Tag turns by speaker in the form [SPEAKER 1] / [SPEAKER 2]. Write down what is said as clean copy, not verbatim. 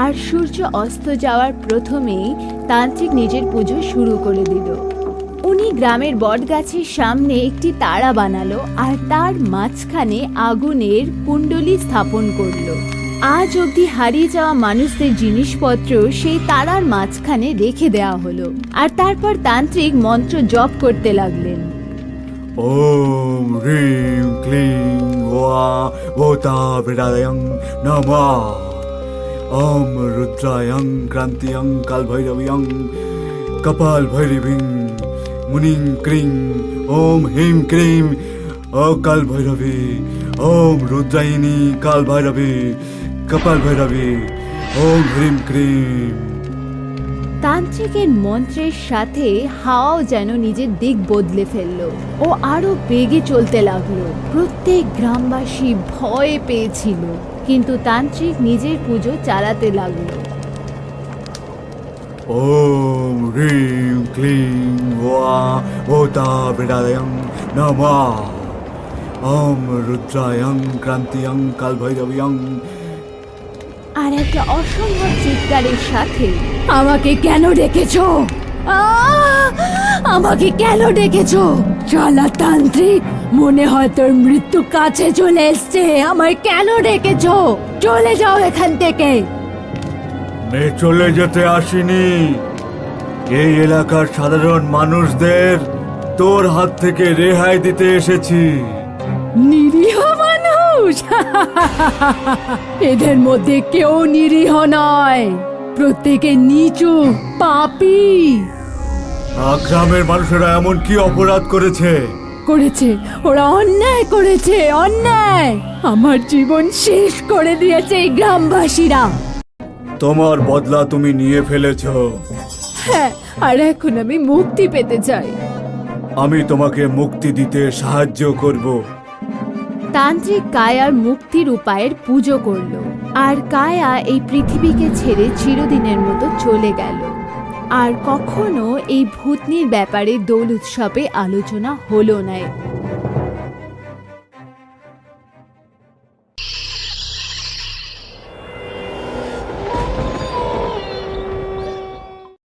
[SPEAKER 1] আর সূর্য অস্ত যাওয়ার প্রথমেই তান্ত্রিক নিজের পুজো শুরু করে দিল। উনি গ্রামের বটগাছের সামনে একটি তারা বানালো আর তার মাঝখানে আগুনের কুণ্ডলী স্থাপন করলো। আজ অবধি হারিয়ে যাওয়া মানুষদের জিনিসপত্র সেই তারার মাঝখানে রেখে দেওয়া হলো। আর তারপর তান্ত্রিক মন্ত্র জপ করতে লাগলেন।
[SPEAKER 2] ওম হ্রিম ক্লিং ওয়া ভূতাভিরায়ং নমঃ। ওম রুদ্রায়ং ক্রান্তিয়ং কালভৈরবীয়ং কপাল ভৈরবীং মুনিং ক্রিং। ওম হিম ক্রিম ও কাল ভৈরবী। ওম রুদ্রায়িনী কাল ভৈরবী কপাল ভৈরবী। ওম হ্রিম ক্রিম।
[SPEAKER 1] তান্ত্রিকের মন্ত্রের সাথে হাওয়াও যেন নিজের দিক বদলে ফেললো। ও আরো বেগে চলতে লাগলো। প্রত্যেক গ্রামবাসী ভয় পেয়েছিল, কিন্তু তান্ত্রিক নিজের পুজো চালাতে লাগলো।
[SPEAKER 2] ওম হ্রিম ক্লিং ওয়া ভূতাভিরায়ং নমঃ। ওম রুদ্রায়ং ক্রান্তিয়ং কালভৈরবীয়ং।
[SPEAKER 1] আর একটা অসম্ভব চিৎকারের সাথে, আমাকে কেন ডেকেছো? আমাকে কেন ডেকেছো? চলা তান্ত্রিক, মনে হয় তোর মৃত্যু কাছে চলে এসছে। আমায় কেন ডেকেছো? চলে যাও এখান থেকে।
[SPEAKER 2] আমি চলে যেতে আসিনি। এই এলাকার সাধারণ মানুষদের তোর হাত থেকে রেহাই দিতে এসেছি।
[SPEAKER 1] নিরীহ মানুষ? এদের মধ্যে কেউ নিরীহ নয়, প্রত্যেকে নিচু পাপী।
[SPEAKER 2] গ্রামের মানুষেরা এমন কি অপরাধ করেছে?
[SPEAKER 1] ওরা অন্যায় করেছে, অন্যায়। আমার জীবন শেষ করে দিয়েছে এই গ্রামবাসীরা।
[SPEAKER 2] তোমার বদলা তুমি নিয়ে ফেলেছো।
[SPEAKER 1] হ্যাঁ, আর এখন আমি মুক্তি পেতে চাই।
[SPEAKER 2] আমি তোমাকে মুক্তি দিতে সাহায্য করব।
[SPEAKER 1] তান্ত্রিক কায়ার মুক্তির উপায়ের পুজো করলো, আর কায়া এই পৃথিবীকে ছেড়ে চিরদিনের মতো চলে গেল। আর কখনো এই ভূতনির ব্যাপারে দোল উৎসবে আলোচনা হলো না।